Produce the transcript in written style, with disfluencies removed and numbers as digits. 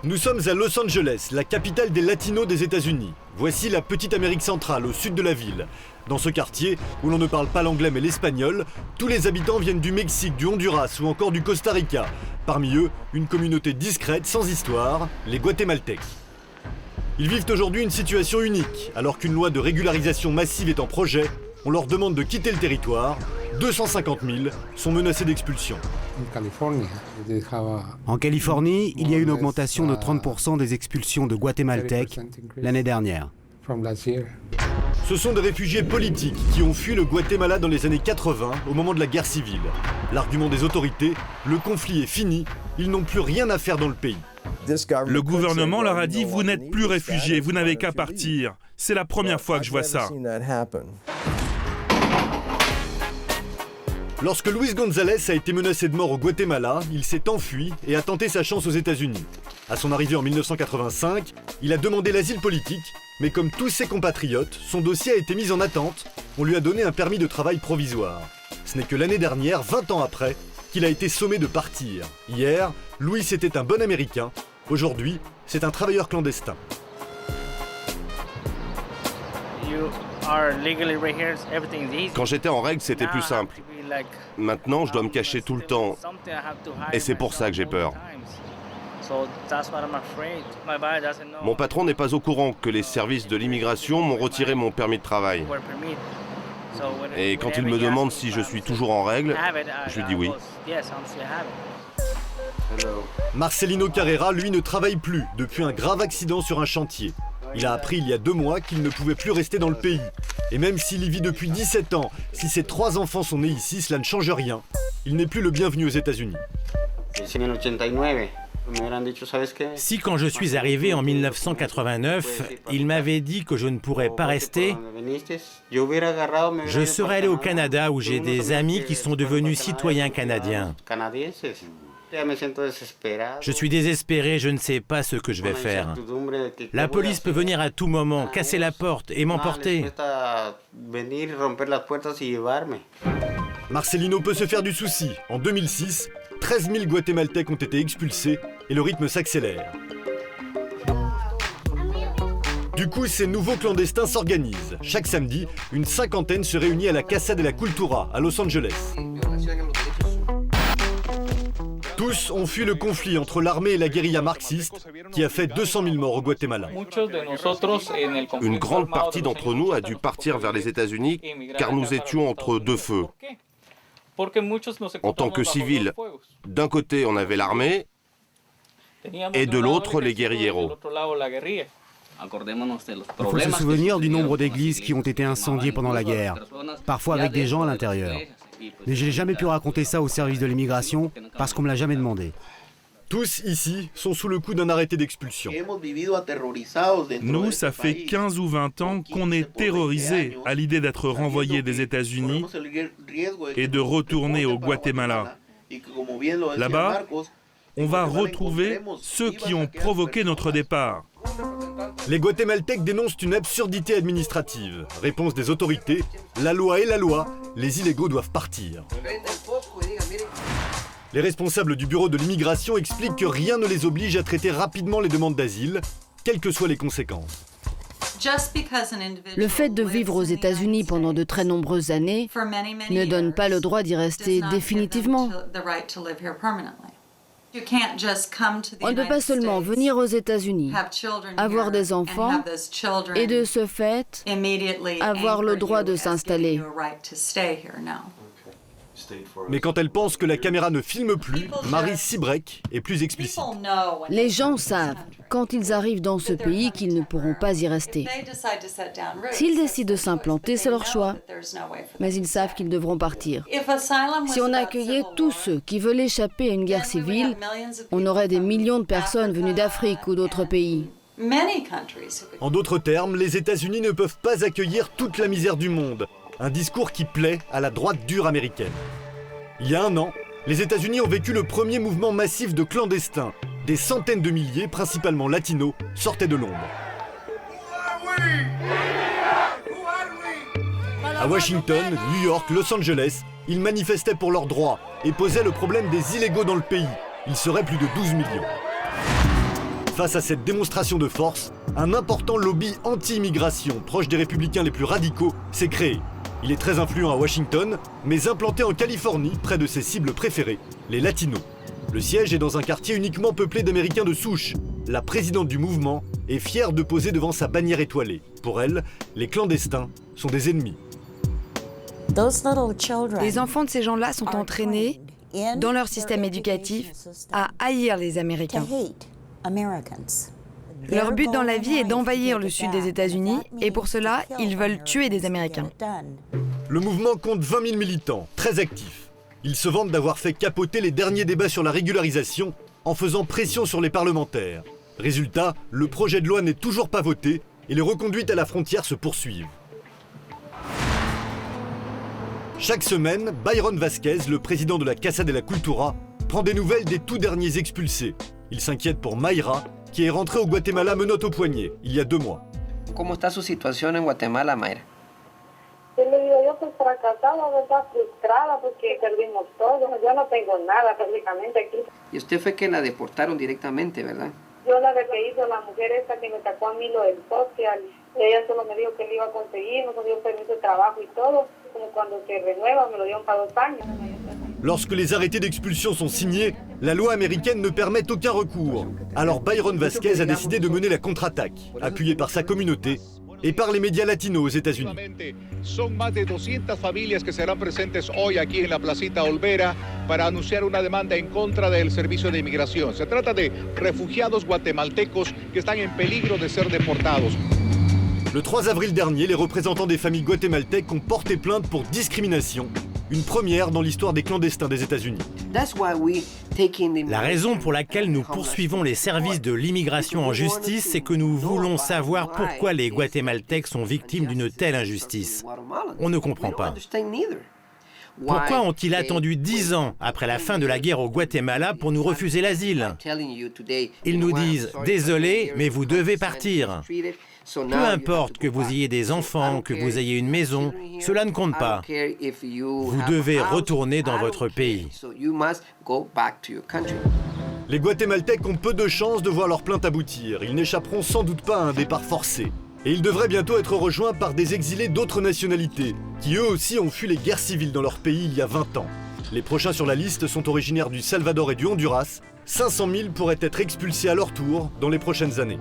Nous sommes à Los Angeles, la capitale des Latinos des États-Unis. Voici la petite Amérique centrale, au sud de la ville. Dans ce quartier, où l'on ne parle pas l'anglais mais l'espagnol, tous les habitants viennent du Mexique, du Honduras ou encore du Costa Rica. Parmi eux, une communauté discrète, sans histoire, les Guatémaltèques. Ils vivent aujourd'hui une situation unique. Alors qu'une loi de régularisation massive est en projet, on leur demande de quitter le territoire. 250 000 sont menacés d'expulsion. En Californie, il y a eu une augmentation de 30% des expulsions de Guatémaltèques l'année dernière. Ce sont des réfugiés politiques qui ont fui le Guatemala dans les années 80 au moment de la guerre civile. L'argument des autorités, le conflit est fini, ils n'ont plus rien à faire dans le pays. Le gouvernement leur a dit « Vous n'êtes plus réfugiés, vous n'avez qu'à partir ». C'est la première fois que je vois ça. Lorsque Luis González a été menacé de mort au Guatemala, il s'est enfui et a tenté sa chance aux États-Unis. À son arrivée en 1985, il a demandé l'asile politique, mais comme tous ses compatriotes, son dossier a été mis en attente. On lui a donné un permis de travail provisoire. Ce n'est que l'année dernière, 20 ans après, qu'il a été sommé de partir. Hier, Luis était un bon Américain. Aujourd'hui, c'est un travailleur clandestin. Quand j'étais en règle, c'était plus simple. Maintenant, je dois me cacher tout le temps. Et c'est pour ça que j'ai peur. Mon patron n'est pas au courant que les services de l'immigration m'ont retiré mon permis de travail. Et quand il me demande si je suis toujours en règle, je lui dis oui. Marcelino Carrera, lui, ne travaille plus depuis un grave accident sur un chantier. Il a appris il y a 2 mois qu'il ne pouvait plus rester dans le pays. Et même s'il y vit depuis 17 ans, si ses 3 enfants sont nés ici, cela ne change rien. Il n'est plus le bienvenu aux États-Unis. Si quand je suis arrivé en 1989, il m'avait dit que je ne pourrais pas rester, je serais allé au Canada où j'ai des amis qui sont devenus citoyens canadiens. Je suis désespéré, je ne sais pas ce que je vais faire. La police peut venir à tout moment, casser la porte et m'emporter. Marcelino peut se faire du souci. En 2006, 13 000 Guatémaltèques ont été expulsés et le rythme s'accélère. Du coup, ces nouveaux clandestins s'organisent. Chaque samedi, une cinquantaine se réunit à la Casa de la Cultura, à Los Angeles. Tous ont fui le conflit entre l'armée et la guérilla marxiste qui a fait 200 000 morts au Guatemala. Une grande partie d'entre nous a dû partir vers les États-Unis car nous étions entre 2 feux. En tant que civils, d'un côté on avait l'armée et de l'autre les guérilleros. Il faut se souvenir du nombre d'églises qui ont été incendiées pendant la guerre, parfois avec des gens à l'intérieur. Mais je n'ai jamais pu raconter ça au service de l'immigration parce qu'on ne me l'a jamais demandé. Tous ici sont sous le coup d'un arrêté d'expulsion. Nous, ça fait 15 ou 20 ans qu'on est terrorisés à l'idée d'être renvoyés des États-Unis et de retourner au Guatemala. Là-bas, on va retrouver ceux qui ont provoqué notre départ. Les Guatémaltèques dénoncent une absurdité administrative. Réponse des autorités, la loi est la loi, les illégaux doivent partir. Les responsables du bureau de l'immigration expliquent que rien ne les oblige à traiter rapidement les demandes d'asile, quelles que soient les conséquences. Le fait de vivre aux États-Unis pendant de très nombreuses années ne donne pas le droit d'y rester définitivement. On ne peut pas seulement venir aux États-Unis, avoir des enfants et de ce fait avoir le droit de s'installer. Mais quand elle pense que la caméra ne filme plus, Marie Sibrek est plus explicite. Les gens savent, quand ils arrivent dans ce pays, qu'ils ne pourront pas y rester. S'ils décident de s'implanter, c'est leur choix. Mais ils savent qu'ils devront partir. Si on accueillait tous ceux qui veulent échapper à une guerre civile, on aurait des millions de personnes venues d'Afrique ou d'autres pays. En d'autres termes, les États-Unis ne peuvent pas accueillir toute la misère du monde. Un discours qui plaît à la droite dure américaine. Il y a 1 an, les États-Unis ont vécu le premier mouvement massif de clandestins. Des centaines de milliers, principalement latinos, sortaient de l'ombre. À Washington, New York, Los Angeles, ils manifestaient pour leurs droits et posaient le problème des illégaux dans le pays. Ils seraient plus de 12 millions. Face à cette démonstration de force, un important lobby anti-immigration, proche des républicains les plus radicaux, s'est créé. Il est très influent à Washington, mais implanté en Californie, près de ses cibles préférées, les Latinos. Le siège est dans un quartier uniquement peuplé d'Américains de souche. La présidente du mouvement est fière de poser devant sa bannière étoilée. Pour elle, les clandestins sont des ennemis. Les enfants de ces gens-là sont entraînés, dans leur système éducatif, à haïr les Américains. Leur but dans la vie est d'envahir le sud des États-Unis et pour cela, ils veulent tuer des Américains. Le mouvement compte 20 000 militants, très actifs. Ils se vantent d'avoir fait capoter les derniers débats sur la régularisation en faisant pression sur les parlementaires. Résultat, le projet de loi n'est toujours pas voté et les reconduites à la frontière se poursuivent. Chaque semaine, Byron Vasquez, le président de la Casa de la Cultura, prend des nouvelles des tout derniers expulsés. Il s'inquiète pour Mayra, qui est rentrée au Guatemala menottes au poignet, il y a 2 mois. ¿Cómo está su situación en Guatemala, Mayra? Yo le digo, yo pues fracasada, ¿verdad? Frustrada porque perdimos todo. Yo no tengo nada prácticamente aquí. Y usted fue que la deportaron directamente, ¿verdad? Yo la de que hizo la mujer esta que me sacó a mí lo del social. Ella solo me dijo que le iba a conseguir, me consiguió permiso de trabajo y todo. Como cuando se renueva, me lo dieron para 2 años. Lorsque les arrêtés d'expulsion sont signés, la loi américaine ne permet aucun recours. Alors Byron Vasquez a décidé de mener la contre-attaque, appuyé par sa communauté et par les médias latinos aux États-Unis. Son más de 200 familias que serán presentes hoy aquí en la Placita Olvera para anunciar una demanda en contra del servicio de inmigración. Se trata de refugiados guatemaltecos que están en peligro de ser deportados. Le 3 avril dernier, les représentants des familles guatémaltèques ont porté plainte pour discrimination, une première dans l'histoire des clandestins des États-Unis. La raison pour laquelle nous poursuivons les services de l'immigration en justice, c'est que nous voulons savoir pourquoi les Guatémaltèques sont victimes d'une telle injustice. On ne comprend pas. Pourquoi ont-ils attendu 10 ans après la fin de la guerre au Guatemala pour nous refuser l'asile? Ils nous disent « Désolé, mais vous devez partir ». Peu importe que vous ayez des enfants, que vous ayez une maison, cela ne compte pas. Vous devez retourner dans votre pays. Les Guatémaltèques ont peu de chances de voir leur plainte aboutir. Ils n'échapperont sans doute pas à un départ forcé. Et ils devraient bientôt être rejoints par des exilés d'autres nationalités, qui eux aussi ont fui les guerres civiles dans leur pays il y a 20 ans. Les prochains sur la liste sont originaires du Salvador et du Honduras. 500 000 pourraient être expulsés à leur tour dans les prochaines années.